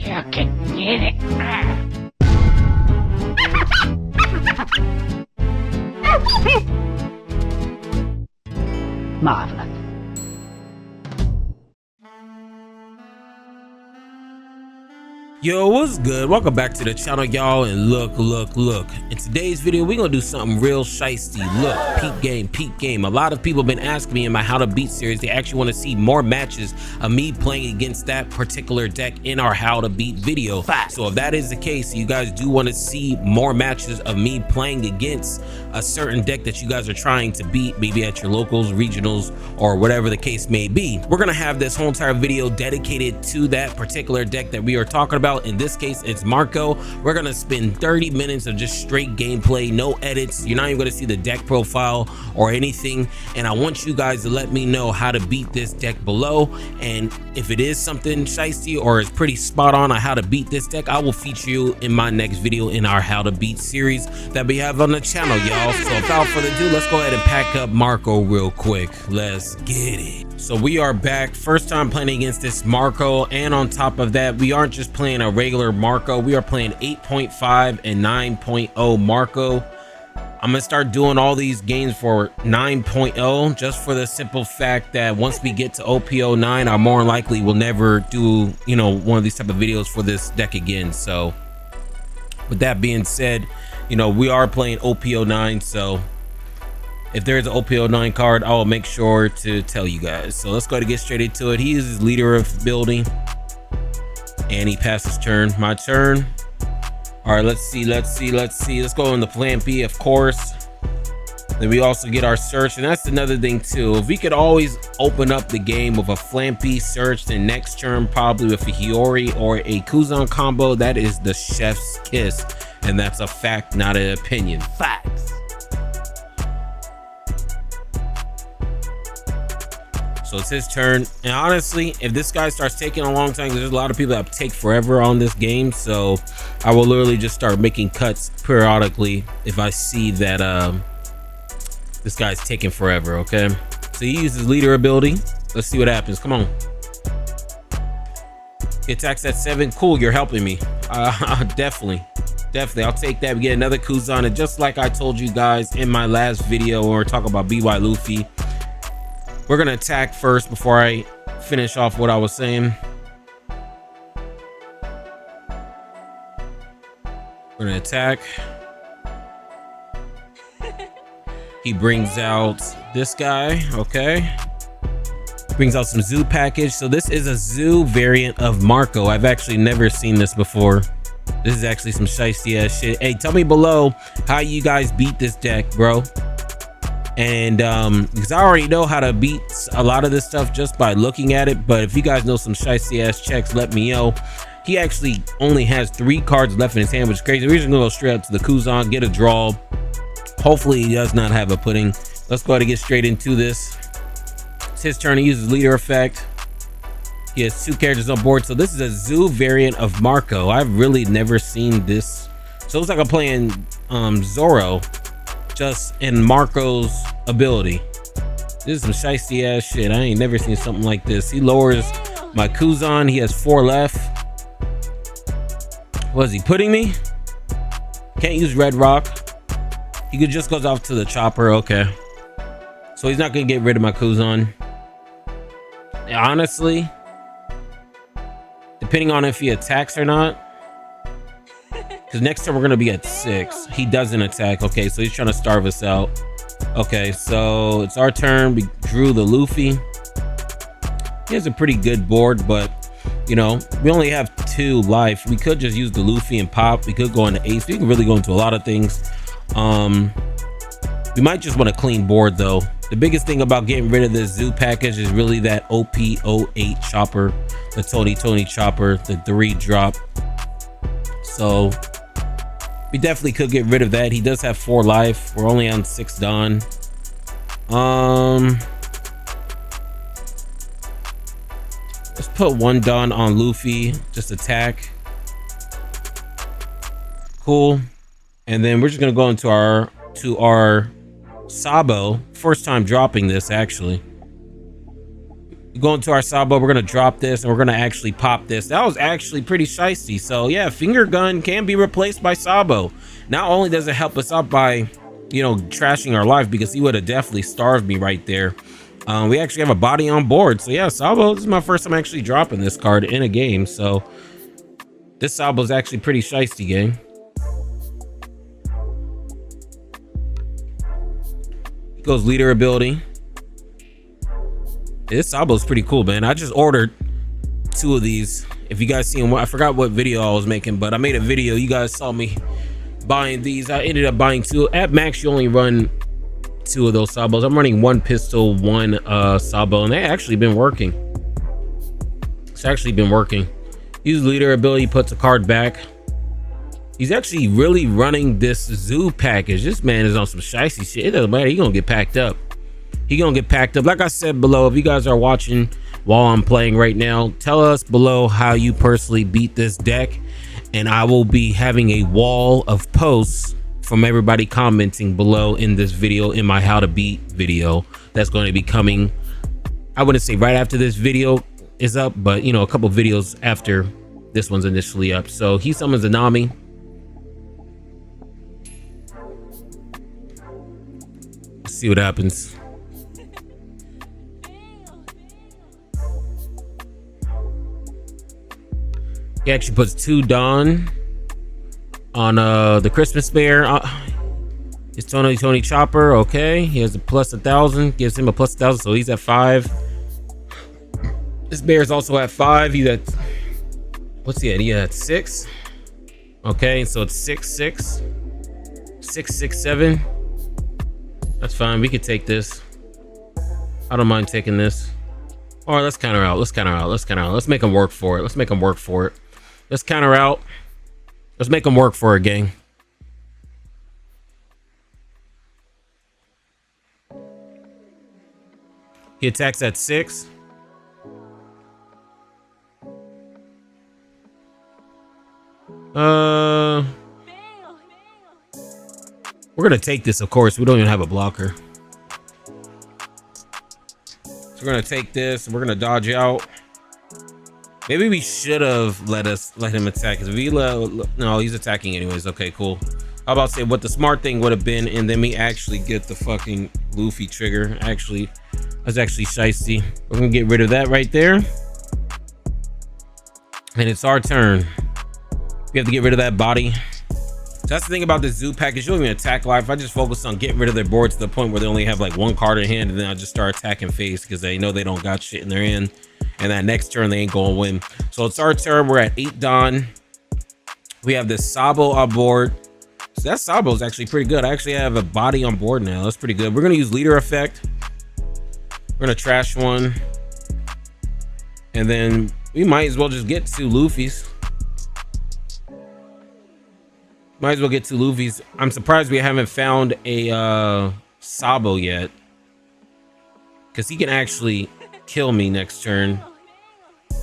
You can get it. Marvelous. Yo, what's good? Welcome back to the channel, y'all. And look. In today's video, we're gonna do something real shiesty. Look, peep game. A lot of people have been asking me in my How to Beat series, they actually want to see more matches of me playing against that particular deck in our How to Beat video. So if that is the case, you guys do want to see more matches of me playing against a certain deck that you guys are trying to beat, maybe at your locals, regionals, or whatever the case may be. We're gonna have this whole entire video dedicated to that particular deck that we are talking about. In this case, it's Marco. We're gonna spend 30 minutes of just straight gameplay, no edits. You're not even gonna see the deck profile or anything. And I want you guys to let me know how to beat this deck below. And if it is something shiesty or is pretty spot on how to beat this deck, I will feature you in my next video in our How to Beat series that we have on the channel, y'all. So without further ado, let's go ahead and pack up Marco real quick. Let's get it. So we are back, first time playing against this Marco, and on top of that, we aren't just playing a regular Marco, we are playing 8.5 and 9.0 Marco. I'm gonna start doing all these games for 9.0 just for the simple fact that once we get to OP09, I more likely will never do, you know, one of these type of videos for this deck again. So with that being said, you know, we are playing OP09, so if there's an OP09 card, I will make sure to tell you guys. So let's go to get straight into it. He is his leader of building, and he passed his turn. My turn. All right, let's see. Let's go in the plan B, of course. Then we also get our search, and that's another thing too. If we could always open up the game with a Flampy search, then next turn probably with a Hiyori or a Kuzan combo, that is the chef's kiss, and that's a fact, not an opinion. Facts. So it's his turn, and honestly, if this guy starts taking a long time, because there's a lot of people that take forever on this game, so I will literally just start making cuts periodically if I see that this guy's taking forever. Okay, so he uses leader ability. Let's see what happens. Come on. He attacks at 7. Cool, you're helping me. Definitely I'll take that. We get another Kuzan, and just like I told you guys in my last video when we were talking about BY Luffy, we're gonna attack first before I finish off what I was saying. We're gonna attack. He brings out this guy. Okay, brings out some zoo package. So this is a zoo variant of Marco. I've actually never seen this before. This is actually some shiesty ass shit. Hey, tell me below how you guys beat this deck, bro. And because I already know how to beat a lot of this stuff just by looking at it, but if you guys know some shiesty ass checks, let me know. He actually only has 3 cards left in his hand, which is crazy. We're just gonna go straight up to the Kuzan, get a draw. Hopefully he does not have a pudding. Let's go ahead and get straight into this. It's his turn. He uses leader effect. He has 2 characters on board, so this is a zoo variant of Marco. I've really never seen this, so it looks like I'm playing Zoro just in Marco's ability. This is some shiesty ass shit. I ain't never seen something like this. He lowers my Kuzan. He has 4 left. Was he putting me? Can't use red rock. He could just goes off to the chopper. Okay, so he's not gonna get rid of my Kuzan. Honestly, depending on if he attacks or not, because next turn we're gonna be at 6. He doesn't attack. Okay, so he's trying to starve us out. Okay, so it's our turn. We drew the Luffy. He has a pretty good board, but you know, we only have 2 life. We could just use the Luffy and pop. We could go into ace. We can really go into a lot of things. We might just want a clean board though. The biggest thing about getting rid of this zoo package is really that OP08 chopper, the Tony chopper, the 3 drop. So we definitely could get rid of that. He does have 4 life. We're only on 6 Dawn. Let's put 1 Dawn on Luffy. Just attack. Cool. And then we're just gonna go into our Sabo. First time dropping this actually. We go into our Sabo. We're gonna drop this and we're gonna actually pop this. That was actually pretty shicey. So yeah, finger gun can be replaced by Sabo. Not only does it help us out by, you know, trashing our life, because he would have definitely starved me right there. We actually have a body on board. So yeah, Sabo, this is my first time actually dropping this card in a game. So this Sabo is actually pretty shicey, gang. He goes leader ability. This Sabo is pretty cool, man. I just ordered 2 of these. If you guys seen, I forgot what video I was making, but I made a video. You guys saw me buying these. I ended up buying 2. At max, you only run 2 of those Sabos. I'm running 1 pistol, 1 Sabo, and they actually been working. It's actually been working. Use leader ability, puts a card back. He's actually really running this zoo package. This man is on some shicey shit. It doesn't matter. He's gonna get packed up. He gonna get packed up. Like I said below, if you guys are watching while I'm playing right now, tell us below how you personally beat this deck, and I will be having a wall of posts from everybody commenting below in this video, in my how to beat video that's going to be coming. I wouldn't say right after this video is up, but you know, a couple videos after this one's initially up. So he summons a Nami. Let's see what happens. He actually puts 2 Dawn on the Christmas bear. It's Tony Chopper. Okay, he has a plus 1,000, gives him a plus 1,000, so he's at 5. This bear is also at 5. He's at, what's he at? He at 6. Okay, so it's 6, 6, 6, 6, 7. That's fine. We could take this. I don't mind taking this. All right, let's counter out. Let's counter out. Let's counter out. Let's make him work for it. Let's make him work for it. Let's counter out. Let's make him work for it, gang. He attacks at 6. We're gonna take this, of course. We don't even have a blocker. So we're gonna take this and we're gonna dodge out. Maybe we should have let him attack, because if we no, he's attacking anyways. Okay, cool. How about say what the smart thing would have been, and then we actually get the fucking Luffy trigger. Actually, that's actually shicey. We're gonna get rid of that right there, and it's our turn. We have to get rid of that body. So that's the thing about this zoo package. You don't even attack life. I just focus on getting rid of their board to the point where they only have like 1 card in hand, and then I just start attacking face, because they know they don't got shit in their hand, and that next turn they ain't gonna win. So it's our turn. We're at 8 Dawn. We have this Sabo on board. So that Sabo is actually pretty good. I actually have a body on board now. That's pretty good. We're gonna use leader effect. We're gonna trash 1, and then we might as well just get 2 Luffys. Might as well get 2 Luffys. I'm surprised we haven't found a Sabo yet, because he can actually kill me next turn. I'm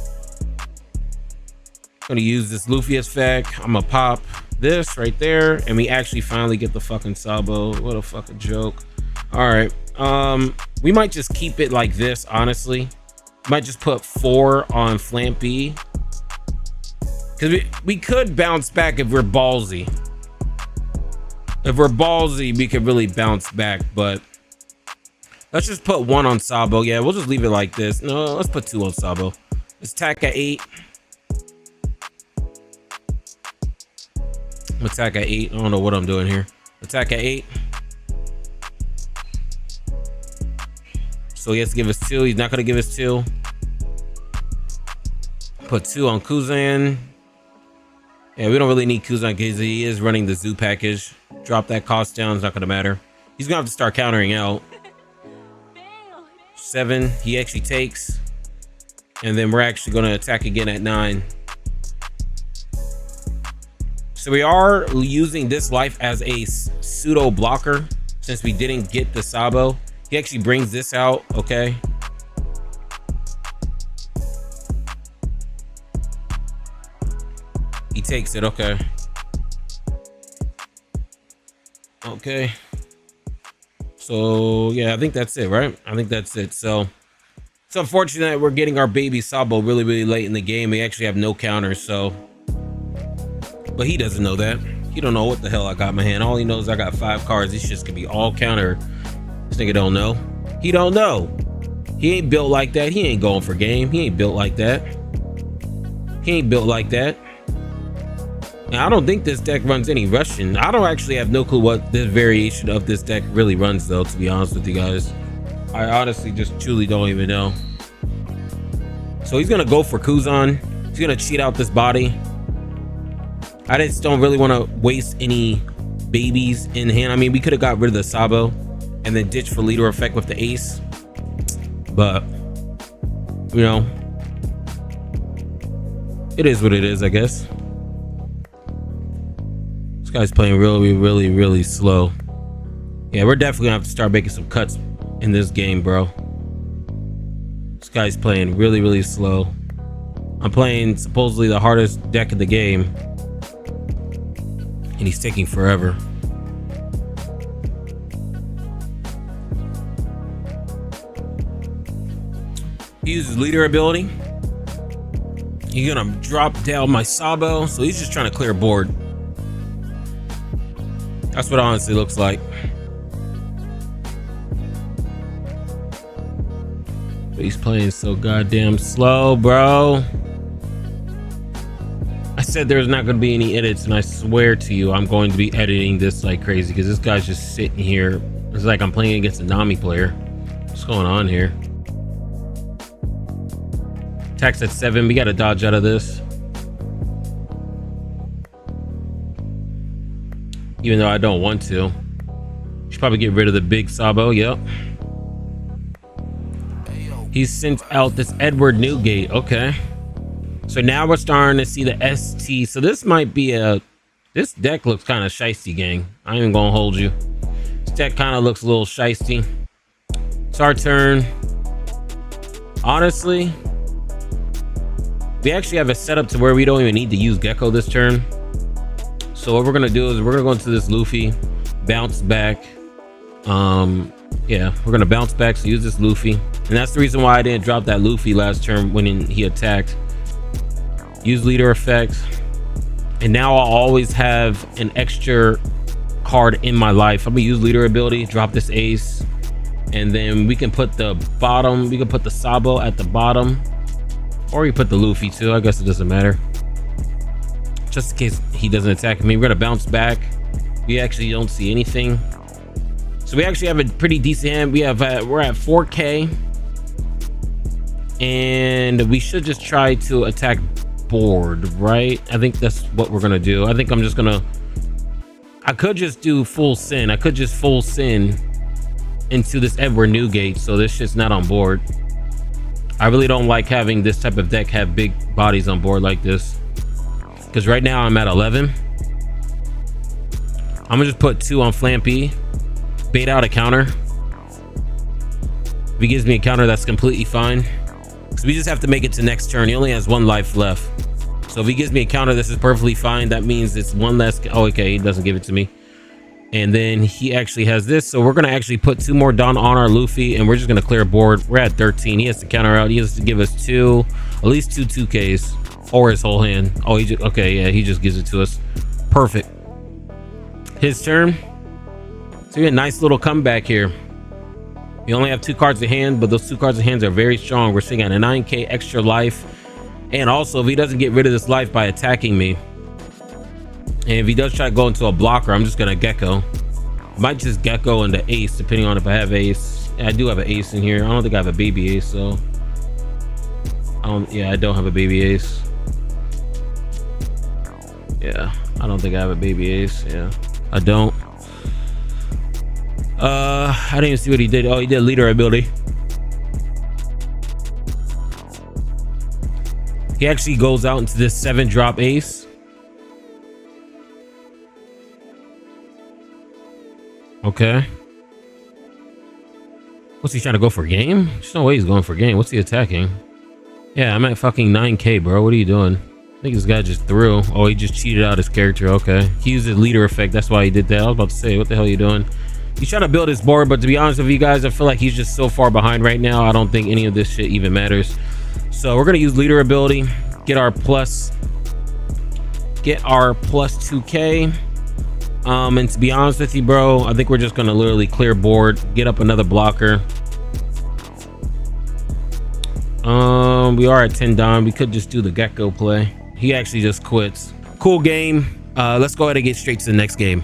gonna use this Luffy effect. I'm gonna pop this right there, and we actually finally get the fucking Sabo. What a fucking joke. All right, we might just keep it like this, honestly. Might just put 4 on Flampy, because we could bounce back if we're ballsy. If we're ballsy, we could really bounce back, but let's just put 1 on Sabo. Yeah, we'll just leave it like this. No, let's put 2 on Sabo. Let's attack at 8. Attack at 8. I don't know what I'm doing here. Attack at 8. So he has to give us 2. He's not going to give us 2. Put 2 on Kuzan. Yeah, we don't really need Kuzan because he is running the zoo package. Drop that cost down. It's not going to matter. He's going to have to start countering out. 7. He actually takes. And then we're actually going to attack again at 9. So we are using this life as a pseudo blocker since we didn't get the Sabo. He actually brings this out. Okay. He takes it. Okay. So yeah, I think that's it, right? I think that's it. So It's unfortunate that we're getting our baby Sabo really, really late in the game. We actually have no counters, so. But he doesn't know that. He don't know what the hell I got in my hand. All he knows is I got 5 cards. These shit's gonna be all counter. This nigga don't know. He don't know. He ain't built like that. He ain't going for game. He ain't built like that. He ain't built like that. Now, I don't think this deck runs any Russian. I don't actually have no clue what this variation of this deck really runs, though, to be honest with you guys. I honestly just truly don't even know. So he's gonna go for Kuzan. He's gonna cheat out this body. I just don't really want to waste any babies in hand. I mean, we could have got rid of the Sabo and then ditched for leader effect with the ace. But, you know, it is what it is, I guess. This guy's playing really, really, really slow. Yeah, we're definitely gonna have to start making some cuts in this game, bro. This guy's playing really, really slow. I'm playing supposedly the hardest deck in the game, and he's taking forever. He uses leader ability. He's gonna drop down my Sabo, so he's just trying to clear board. That's what it honestly looks like. But he's playing so goddamn slow, bro. I said there's not going to be any edits, and I swear to you, I'm going to be editing this like crazy because this guy's just sitting here. It's like I'm playing against a Nami player. What's going on here? Attacks at 7. We got to dodge out of this. Even though I don't want to. Should probably get rid of the big Sabo. Yep. He sent out this Edward Newgate. Okay. So now we're starting to see the ST. So this might be a... This deck looks kind of shiesty, gang. I ain't even gonna hold you. This deck kind of looks a little shiesty. It's our turn. Honestly, we actually have a setup to where we don't even need to use Gecko this turn. So what we're gonna do is we're gonna go into this Luffy, bounce back. Yeah, we're gonna bounce back, so use this Luffy. And that's the reason why I didn't drop that Luffy last turn when he attacked. Use leader effect. And now I'll always have an extra card in my life. I'm gonna use leader ability, drop this ace. And then we can put the bottom, we can put the Sabo at the bottom. Or we put the Luffy too, I guess it doesn't matter. Just in case he doesn't attack me. We're gonna bounce back. We actually don't see anything. So we actually have a pretty decent hand. We have we're at 4K. And we should just try to attack board, right? I think that's what we're gonna do. I think I'm just gonna... I could just do full sin. I could just full sin into this Edward Newgate, so this shit's not on board. I really don't like having this type of deck have big bodies on board like this. Because right now I'm at 11. I'm gonna just put 2 on Flampy. Bait out a counter. If he gives me a counter, that's completely fine. So we just have to make it to next turn. He only has 1 life left. So if he gives me a counter, this is perfectly fine. That means it's 1 less. Oh, okay, he doesn't give it to me. And then he actually has this. So we're going to actually put 2 more down on our Luffy, and we're just going to clear board. We're at 13. He has to counter out. He has to give us at least two 2Ks or his whole hand. Oh, he just, okay, yeah, he just gives it to us. Perfect. His turn. So we had a nice little comeback here. We only have 2 cards in hand, but those 2 cards in hand are very strong. We're sitting at a 9K extra life. And also, if he doesn't get rid of this life by attacking me, and if he does try to go into a blocker, I'm just gonna Gecko. Might just Gecko into ace, depending on if I have ace. I do have an ace in here. I don't think I have a baby ace, so yeah, I don't have a baby ace. Yeah, I don't think I have a baby ace. Yeah, I don't. I didn't even see what he did. Oh, he did leader ability. He actually goes out into this 7-drop ace. Okay. What's he trying to go for game? There's no way he's going for game. What's he attacking? Yeah, I'm at fucking 9K, bro. What are you doing? I think this guy just threw. Oh, he just cheated out his character. Okay. He used his leader effect. That's why he did that. I was about to say, what the hell are you doing? He's trying to build his board, but to be honest with you guys, I feel like he's just so far behind right now. I don't think any of this shit even matters. So we're gonna use leader ability, get our plus 2k. And to be honest with you, bro, I think we're just gonna literally clear board, get up another blocker. We are at 10 down. We could just do the gecko play. He actually just quits. Cool game. Let's go ahead and get straight to the next game.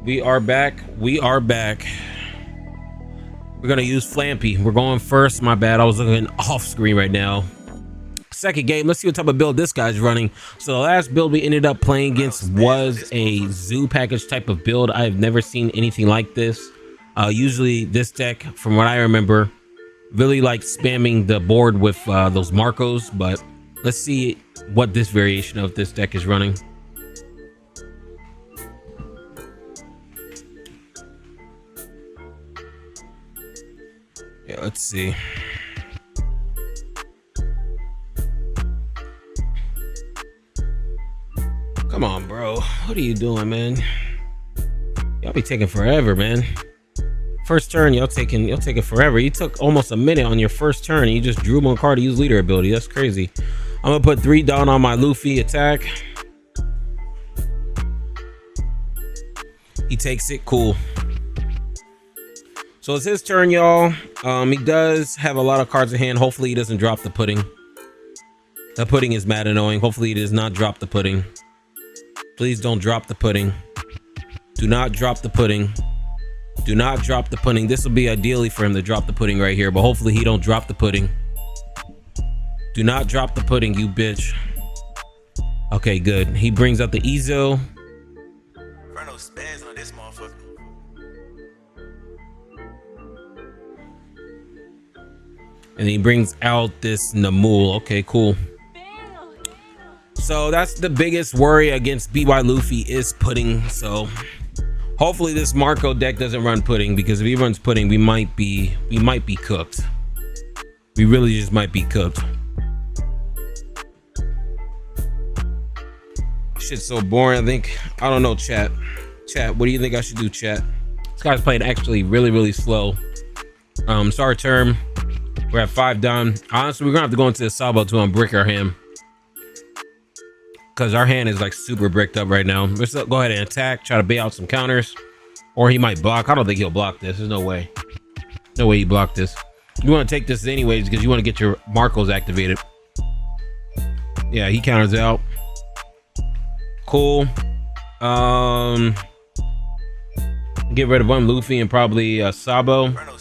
We are back. We're gonna use Flampy. We're going first. My bad, I was looking off screen right now. Second game, let's see what type of build this guy's running. So the last build we ended up playing against was a zoo package type of build. I've never seen anything like this. Usually this deck, from what I remember, really like spamming the board with those Marcos, but let's see what this variation of this deck is running. Yeah, let's see. Come on, bro. What are you doing, man? Y'all be taking forever, man. First turn, y'all taking forever. You took almost a minute on your first turn and you just drew one card to use leader ability. That's crazy. I'm gonna put 3 down on my Luffy attack. He takes it. Cool. So it's his turn, y'all. He does have a lot of cards in hand. Hopefully he doesn't drop the pudding. The pudding is mad annoying. Hopefully he does not drop the pudding. Please don't drop the pudding. Do not drop the pudding. Do not drop the pudding. This will be ideally for him to drop the pudding right here, but hopefully he don't drop the pudding. Do not drop the pudding, you bitch. Okay, good. He brings out the Ezo. On this motherfucker. And he brings out this Namul. Okay, cool. So that's the biggest worry against BY Luffy is pudding. So hopefully this Marco deck doesn't run pudding, because if he runs pudding, we might be cooked. We really just might be cooked. Shit's so boring. I don't know, chat, what do you think I should do, chat? This guy's playing actually really slow. Start term, we're at 5 down. Honestly, we're gonna have to go into the Sabo to unbrick our hand, because our hand is like super bricked up right now. Let's go ahead and attack, try to bait out some counters, or he might block. I don't think he'll block this. There's no way he blocked this. You want to take this anyways because you want to get your Marcos activated. Yeah, he counters out. Cool. Get rid of one Luffy and probably Sabo. I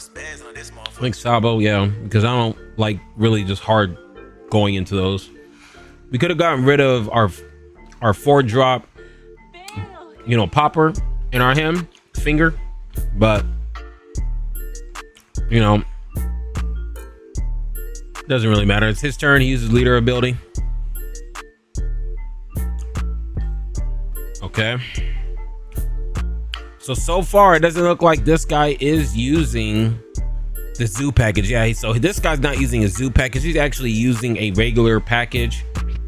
think Sabo, yeah, because I don't like really just hard going into those. We could have gotten rid of our 4-drop, you know, popper in our hand finger, but you know, doesn't really matter. It's his turn. He uses leader ability. Okay. So far it doesn't look like this guy is using the zoo package. Yeah, so this guy's not using a zoo package. He's actually using a regular package.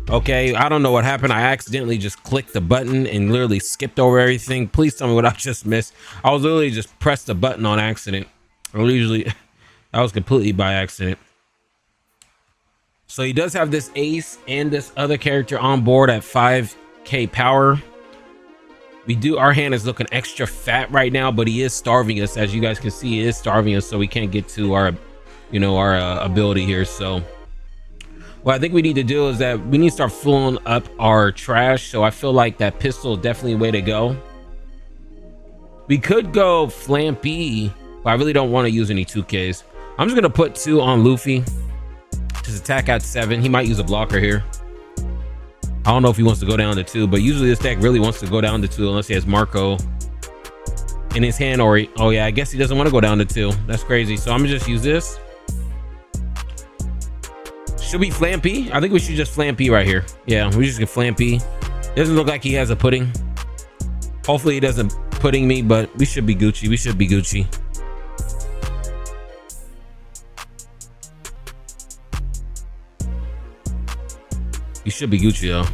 Okay, I don't know what happened. I accidentally just clicked the button and literally skipped over everything. Please tell me what I just missed. I was literally just pressed the button on accident. Or usually that was completely by accident. So he does have this ace and this other character on board at 5k power. Our hand is looking extra fat right now, but he is starving us. As you guys can see, he is starving us, so we can't get to our, you know, our ability here. So what I think we need to do is that we need to start filling up our trash. So I feel like that pistol is definitely a way to go. We could go Flampy, but I really don't want to use any 2Ks. I'm just gonna put 2 on Luffy. Just attack at 7. He might use a blocker here. I don't know if he wants to go down to 2, but usually this deck really wants to go down to 2 unless he has Marco in his hand, or oh yeah, I guess he doesn't want to go down to 2. That's crazy. So I'm gonna just use this. Should we Flampy? I think we should just Flampy right here. Yeah, we just get Flampy. Doesn't look like he has a pudding. Hopefully he doesn't pudding me, but we should be Gucci. We should be Gucci. You should be Gucci, though.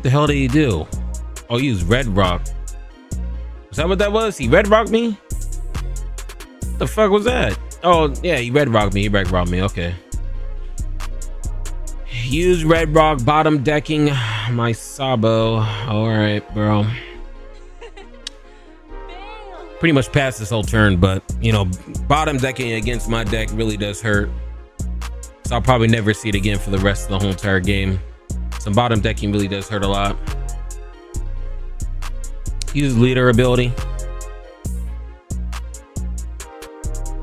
the hell did he do? Oh, he used Red Rock. Is that what that was? He Red Rocked me? What the fuck was that? Oh, yeah, he Red Rocked me. He Red Rocked me. Okay. Use Red Rock bottom decking my Sabo. All right, bro. Pretty much passed this whole turn, but you know, bottom decking against my deck really does hurt. So I'll probably never see it again for the rest of the whole entire game. Some bottom decking really does hurt a lot. Use leader ability.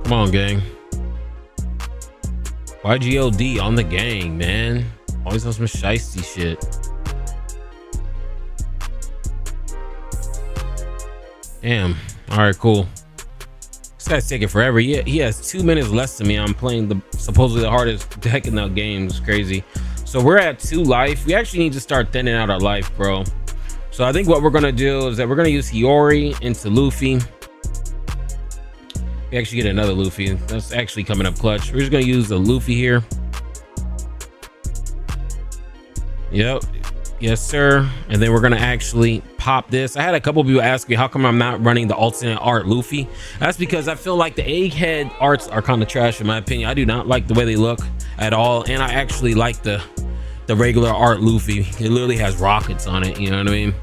Come on, gang. YGOD on the gang, man. Always on some shiesty shit. Damn. All right, cool. This guy's taking forever. He has 2 minutes less than me. I'm playing the supposedly the hardest deck in the game. It's crazy. So we're at 2 life. We actually need to start thinning out our life, bro. So I think what we're gonna do is that we're gonna use Hiyori into Luffy. We actually get another Luffy. That's actually coming up clutch. We're just gonna use the Luffy here. Yep. Yes, sir. And then we're gonna actually pop this. I had a couple people ask me how come I'm not running the alternate art Luffy. That's because I feel like the egghead arts are kind of trash in my opinion. I do not like the way they look at all, and I actually like the regular art Luffy. It literally has rockets on it, you know what I mean?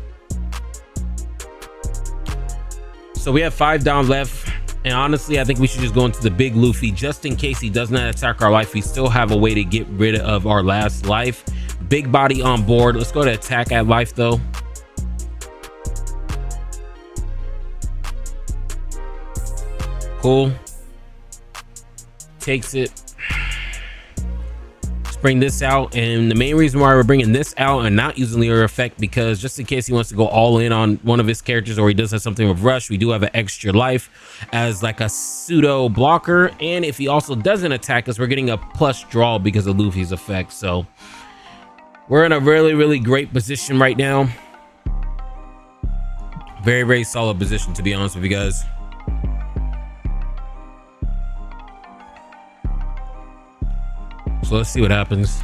So we have 5 down left. And honestly, I think we should just go into the big Luffy just in case he does not attack our life. We still have a way to get rid of our last life. Big body on board. Let's go to attack at life though. Cool. Takes it. Let's bring this out. And the main reason why we're bringing this out and not using the effect, because just in case he wants to go all in on one of his characters, or he does have something with rush, we do have an extra life as like a pseudo blocker. And if he also doesn't attack us, we're getting a plus draw because of Luffy's effect. So we're in a really great position right now. Very solid position, to be honest with you guys. So let's see what happens.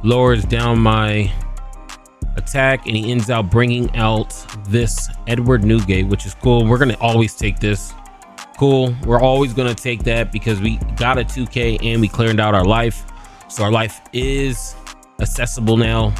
Lowers down my attack, and he ends out bringing out this Edward Newgate, which is cool. We're gonna always take this. Cool. We're always gonna take that because we got a 2K and we cleared out our life. So our life is accessible now.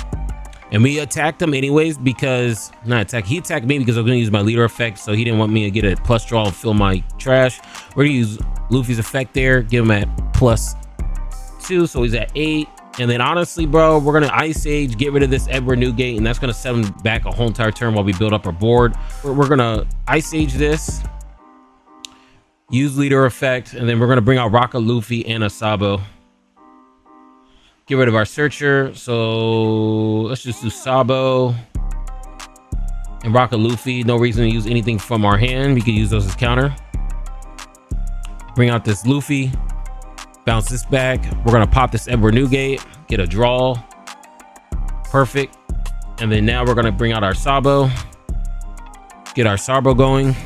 And we attacked him anyways because, not attack, he attacked me because I was gonna use my leader effect. So he didn't want me to get a plus draw and fill my trash. We're gonna use Luffy's effect there, give him at +2, so he's at 8. And then honestly, bro, we're gonna Ice Age, get rid of this Edward Newgate, and that's gonna set him back a whole entire turn while we build up our board. We're gonna Ice Age this, use leader effect, and then we're gonna bring out Rocket Luffy and a Sabo. Get rid of our searcher. So let's just do Sabo and Rocket Luffy. No reason to use anything from our hand. We could use those as counter. Bring out this Luffy, bounce this back. We're gonna pop this Edward Newgate, get a draw. Perfect. And then now we're gonna bring out our Sabo, get our Sabo going.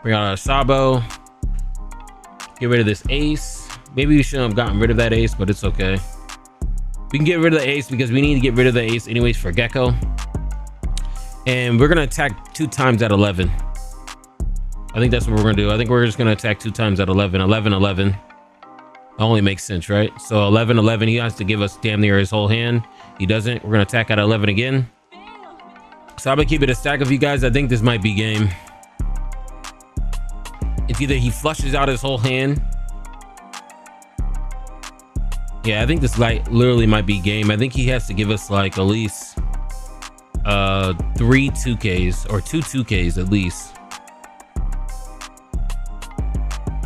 Bring out our Sabo, get rid of this ace. Maybe we shouldn't have gotten rid of that ace, but it's okay. We can get rid of the ace because we need to get rid of the ace anyways for Gecko. And we're gonna attack 2 times at 11. I think that's what we're gonna do. I think we're just gonna attack 2 times at 11. 11. That only makes sense, right? So 11. He has to give us damn near his whole hand. He doesn't. We're gonna attack at 11 again. So I'm gonna keep it a stack of you guys. I think this might be game. It's either he flushes out his whole hand. Yeah, I think this like literally might be game. I think he has to give us like at least 3 2Ks or 2 2Ks at least.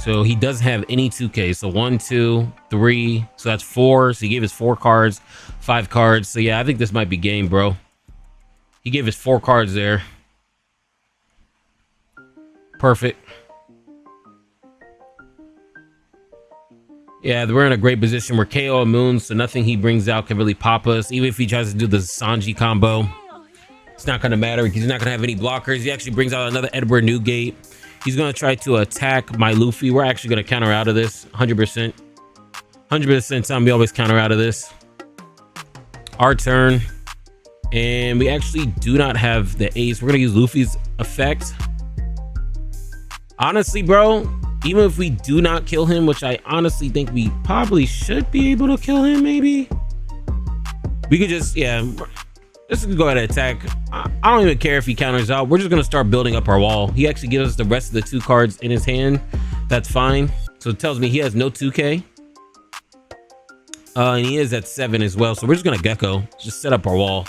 So he doesn't have any 2Ks. So 1, 2, 3. So that's 4. So he gave us 4 cards, 5 cards. So yeah, I think this might be game, bro. He gave us 4 cards there. Perfect. Yeah, we're in a great position. We're KO immune, so nothing he brings out can really pop us. Even if he tries to do the Sanji combo, it's not going to matter because he's not going to have any blockers. He actually brings out another Edward Newgate. He's gonna try to attack my Luffy. We're actually gonna counter out of this 100%. 100% time we always counter out of this. Our turn. And we actually do not have the ace. We're gonna use Luffy's effect. Honestly, bro, even if we do not kill him, which I honestly think we probably should be able to kill him, maybe. We could just, yeah, let's go ahead and attack. I don't even care if he counters out. We're just gonna start building up our wall. He actually gives us the rest of the 2 cards in his hand. That's fine. So it tells me he has no 2K. And he is at 7 as well. So we're just gonna Gecko, just set up our wall.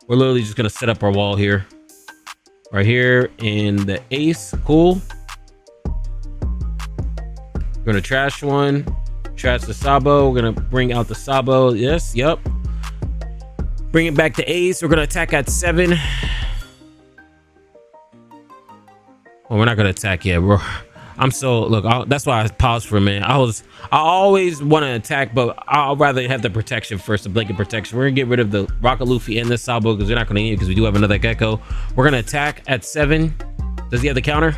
We're literally just gonna set up our wall here. Right here in the ace, cool. We're gonna trash one, trash the Sabo. We're gonna bring out the Sabo. Yes, yep. Bring it back to ace. We're gonna attack at 7. Well, we're not gonna attack yet, bro. That's why I paused for a minute. I always want to attack, but I'll rather have the protection first, the blanket protection. We're gonna get rid of the Rocket Luffy and the Sabo because we're not gonna need it because we do have another Gecko. We're gonna attack at 7. Does he have the counter?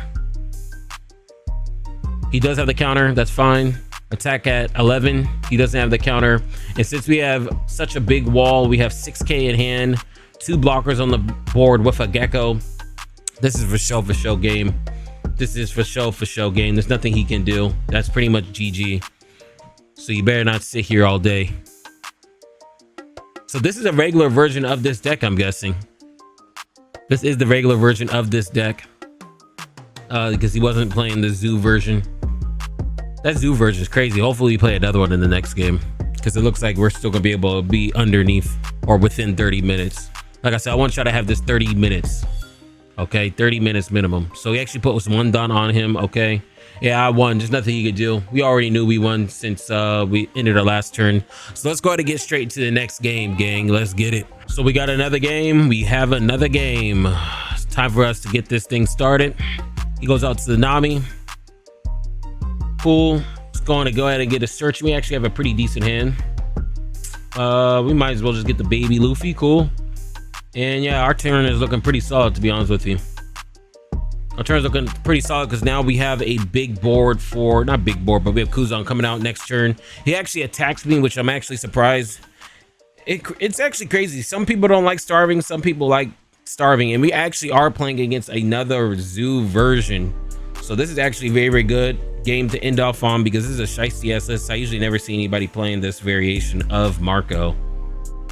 He does have the counter. That's fine. Attack at 11. He doesn't have the counter. And since we have such a big wall, we have 6K in hand, 2 blockers on the board with a Gecko. This is for show game. This is for show game. There's nothing he can do. That's pretty much GG. So you better not sit here all day. So this is a regular version of this deck, I'm guessing. This is the regular version of this deck. Because he wasn't playing the zoo version. That zoo version is crazy. Hopefully we play another one in the next game. Because it looks like we're still going to be able to be underneath or within 30 minutes. Like I said, I want y'all to have this 30 minutes. Okay, 30 minutes minimum. So he actually put 1 done on him. Okay, yeah, I won. There's nothing he could do. We already knew we won since we ended our last turn. So let's go ahead and get straight to the next game, gang. Let's get it. So we got another game. We have another game. It's time for us to get this thing started. He goes out to the Nami. Cool. It's going to go ahead and get a search. We actually have a pretty decent hand. We might as well just get the baby Luffy. Cool. And yeah, our turn is looking pretty solid, to be honest with you. Our turn is looking pretty solid because now we have a big board for, not big board, but we have Kuzan coming out next turn. He actually attacks me, which I'm actually surprised. It's actually crazy. Some people don't like starving. Some people like starving. And we actually are playing against another zoo version. So this is actually very, very good game to end off on because this is a shiesty SS. I usually never see anybody playing this variation of Marco.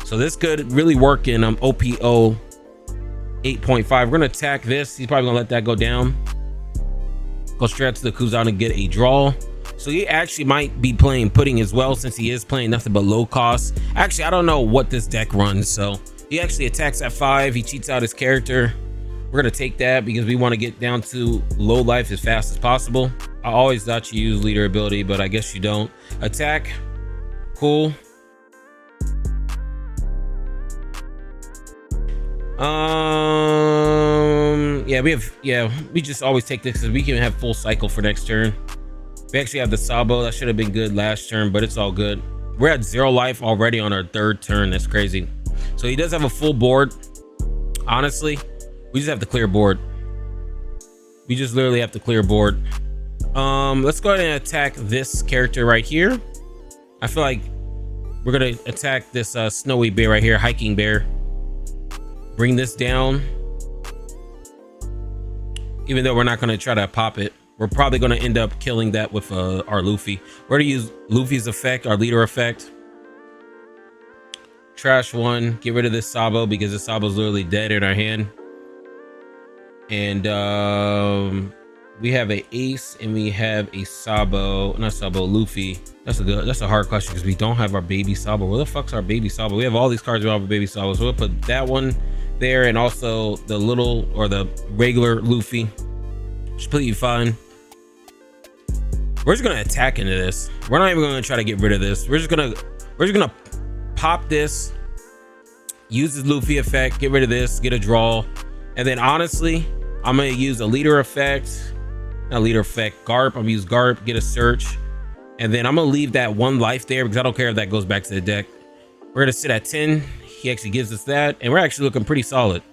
So this could really work in OP08.5. We're gonna attack this. He's probably gonna let that go down. Go straight out to the Kuzan and get a draw. So he actually might be playing pudding as well, since he is playing nothing but low cost. Actually, I don't know what this deck runs. So he actually attacks at 5. He cheats out his character. We're gonna take that because we want to get down to low life as fast as possible. I always thought you use leader ability, but I guess you don't. Attack. Cool. We just always take this because we can have full cycle for next turn. We actually have the Sabo. That should have been good last turn, but it's all good. We're at 0 life already on our 3rd turn. That's crazy. So he does have a full board. Honestly, we just have to clear board. We just literally have to clear board. Let's go ahead and attack this character right here. I feel like we're gonna attack this snowy bear right here, hiking bear. Bring this down. Even though we're not going to try to pop it, we're probably going to end up killing that with our Luffy. We're going to use Luffy's effect, our leader effect. Trash 1. Get rid of this Sabo because the Sabo's literally dead in our hand. And we have a ace and we have a Sabo, not Sabo, Luffy. That's a hard question because we don't have our baby Sabo. Where the fuck's our baby Sabo? We have all these cards without our baby Sabo. So we'll put that one there and also the little or the regular Luffy. It's completely fine. We're just gonna attack into this. We're not even gonna try to get rid of this. We're just gonna pop this, use the Luffy effect, get rid of this, get a draw, and then honestly, I'm gonna use a leader effect, not leader effect, Garp. I'm gonna use Garp, get a search, and then I'm gonna leave that 1 life there because I don't care if that goes back to the deck. We're gonna sit at 10. He actually gives us that, and we're actually looking pretty solid.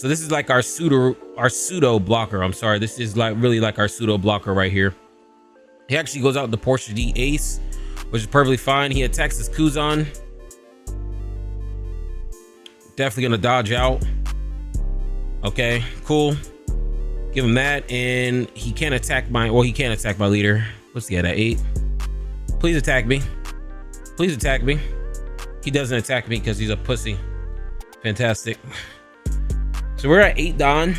So this is like our pseudo blocker. I'm sorry. This is like really like our pseudo blocker right here. He actually goes out the Porsche D ace, which is perfectly fine. He attacks his Kuzan. Definitely gonna dodge out. Okay, cool. Give him that, and he can't attack my, well, he can't attack my leader. What's he at 8? Please attack me. Please attack me. He doesn't attack me because he's a pussy. Fantastic. So we're at 8 Don.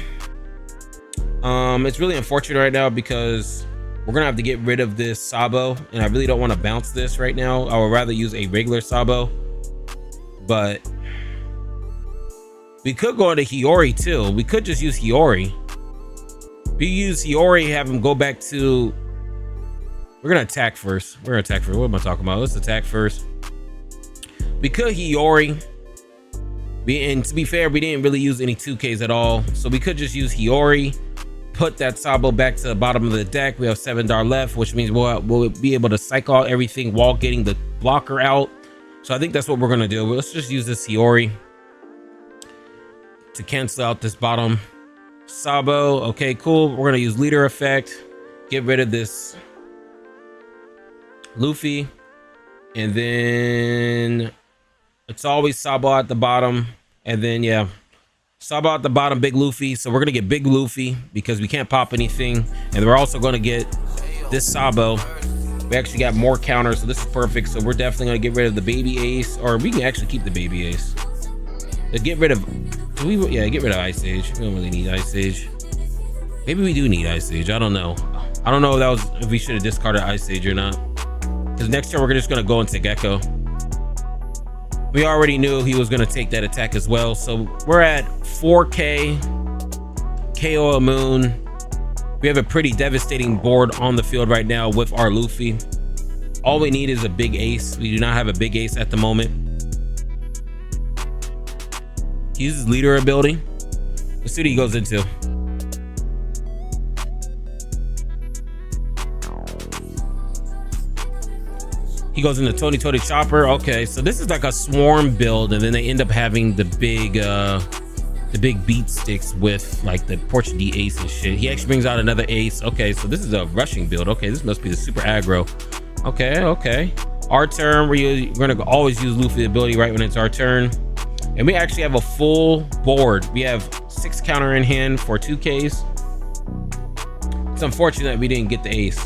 It's really unfortunate right now because we're gonna have to get rid of this Sabo, and I really don't want to bounce this right now. I would rather use a regular Sabo, but we could go into Hiyori too. We could just use Hiyori. We use Hiyori, have him go back to, we're gonna attack first. We're gonna attack first. What am I talking about? Let's attack first. We could Hiyori. And to be fair, we didn't really use any 2Ks at all. So we could just use Hiyori, put that Sabo back to the bottom of the deck. We have 7 Dar left, which means we'll be able to cycle out everything while getting the blocker out. So I think that's what we're gonna do. Let's just use this Hiyori to cancel out this bottom Sabo. Okay, cool. We're gonna use leader effect, get rid of this Luffy, and then it's always Sabo at the bottom, and then yeah, Sabo at the bottom, big Luffy. So we're gonna get big Luffy because we can't pop anything, and we're also gonna get this Sabo. We actually got more counters, so this is perfect. So we're definitely gonna get rid of the baby ace, or we can actually keep the baby ace. Let's get rid of, get rid of Ice Age. We don't really need Ice Age. Maybe we do need Ice Age. I don't know. I don't know if we should have discarded Ice Age or not. Because next turn we're just gonna go into Gecko. We already knew he was gonna take that attack as well. So we're at 4K, KO a Moon. We have a pretty devastating board on the field right now with our Luffy. All we need is a big ace. We do not have a big ace at the moment. He uses leader ability. Let's see what he goes into. He goes into Tony Chopper. Okay, so this is like a swarm build, and then they end up having the big beat sticks with like the Porsche D ace and shit. He actually brings out another ace. Okay, so this is a rushing build. Okay, this must be the super aggro. Okay. Our turn, we're gonna always use Luffy ability right when it's our turn. And we actually have a full board. We have 6 counter in hand for 2Ks. It's unfortunate we didn't get the ace.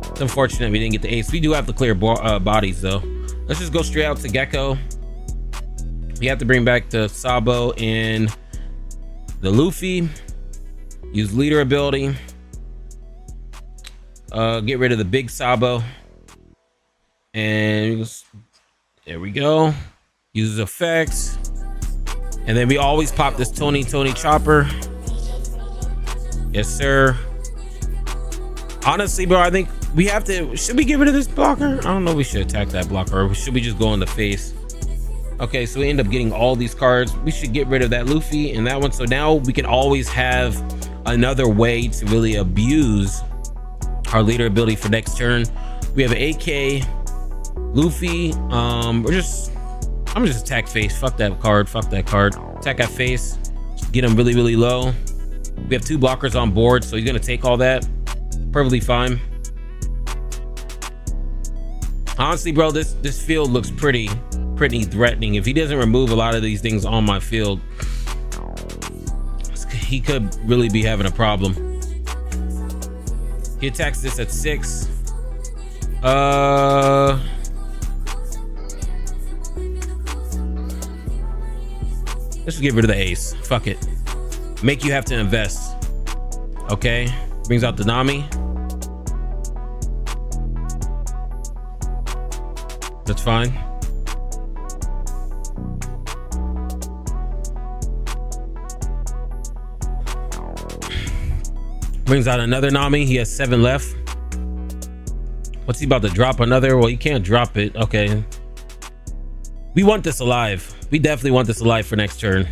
It's unfortunate we didn't get the ace. We do have to clear bodies though. Let's just go straight out to Gecko. We have to bring back the Sabo and the Luffy. Use leader ability. Get rid of the big Sabo. And there we go. Uses effects. And then we always pop this Tony Chopper. Yes, sir. Honestly, bro, I think we have to, should we get rid of this blocker? I don't know, we should attack that blocker, or should we just go in the face? Okay, so we end up getting all these cards. We should get rid of that Luffy and that one. So now we can always have another way to really abuse our leader ability for next turn. We have an AK, Luffy. I'm gonna just attack face. Fuck that card. Attack at face. Just get him really low. We have 2 blockers on board, so he's gonna take all that. Perfectly fine. Honestly, bro, this field looks pretty threatening. If he doesn't remove a lot of these things on my field, he could really be having a problem. He attacks this at 6. Let's get rid of the ace. Fuck it. Make you have to invest. Okay. Brings out the Nami. That's fine. Brings out another Nami. He has 7 left. What's he about to drop? Another? Well, you can't drop it. Okay. We want this alive. We definitely want this alive for next turn.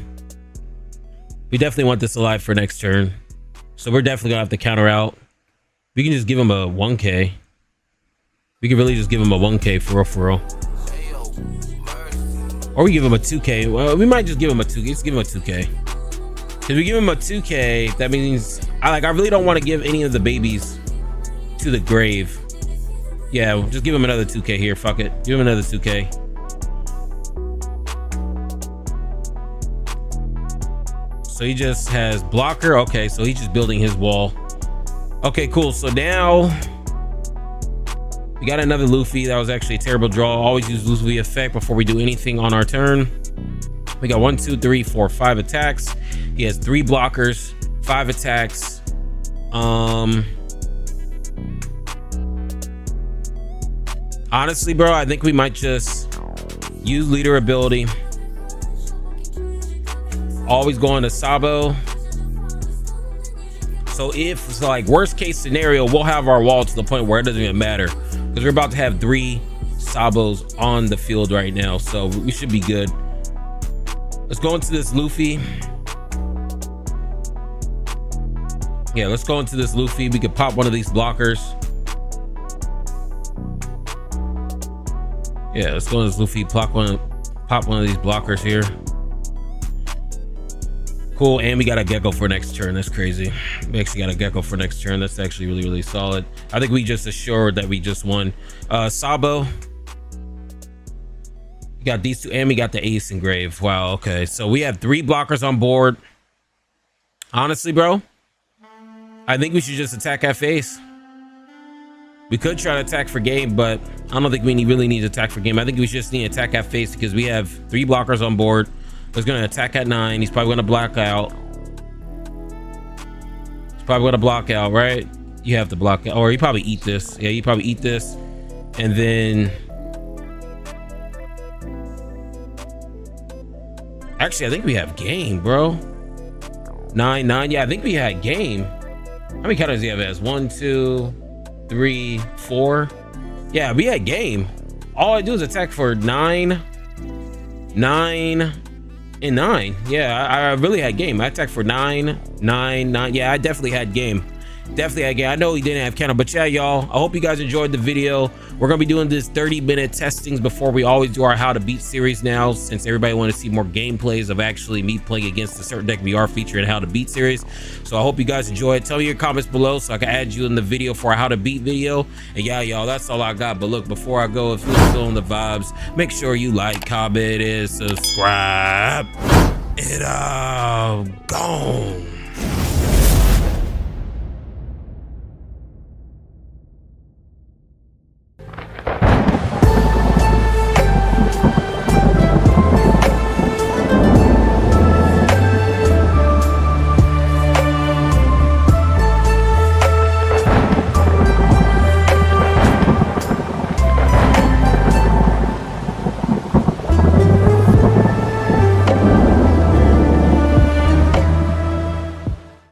So we're definitely gonna have to counter out. We can just give him a 1K. We can really just give him a 1K for real. Or we give him a 2K. Well, we might just give him a 2K. Let's give him a 2K. If we give him a 2K, that means I really don't want to give any of the babies to the grave. Yeah, we'll just give him another 2K here. Fuck it. Give him another 2K. So he just has blocker. Okay, so he's just building his wall. Okay, cool. So now we got another Luffy. That was actually a terrible draw. Always use Luffy effect before we do anything on our turn. We got 1, 2, 3, 4, 5 attacks. He has 3 blockers, 5 attacks. Honestly, bro, I think we might just use leader ability. Always going to Sabo. So if it's like worst case scenario, we'll have our wall to the point where it doesn't even matter, because we're about to have 3 Sabos on the field right now, so we should be good. Let's go into this Luffy. Yeah, let's go into this Luffy. We could pop one of these blockers. Yeah, let's go into this Luffy. Pop one of these blockers here. Cool, and we got a Gecko for next turn. That's crazy. We actually got a Gecko for next turn. That's actually really, really solid. I think we just assured that we just won. Sabo. We got these 2, and we got the ace engraved. Wow, okay. So we have 3 blockers on board. Honestly, bro, I think we should just attack that face. We could try to attack for game, but I don't think we really need to attack for game. I think we just need to attack that face because we have 3 blockers on board. He's gonna attack at 9. He's probably gonna block out. He's probably gonna block out, right? You have to block out, or you probably eat this. Yeah, you probably eat this, and then actually, I think we have game, bro. 9, 9. Yeah, I think we had game. How many counters do you have as? 1, 2, 3, 4. Yeah, we had game. All I do is attack for 9, 9. And 9. Yeah, I really had game. I attacked for 9, 9, 9. Yeah, I definitely had game. Definitely had game. I know he didn't have counter, but yeah, y'all, I hope you guys enjoyed the video. We're gonna be doing this 30-minute testings before we always do our how to beat series now, since everybody want to see more gameplays of actually me playing against a certain deck VR feature and how to beat series. So I hope you guys enjoy it. Tell me your comments below so I can add you in the video for a how to beat video. And yeah, y'all, that's all I got. But look, before I go, if you're feeling the vibes, make sure you like, comment, and subscribe. And gone.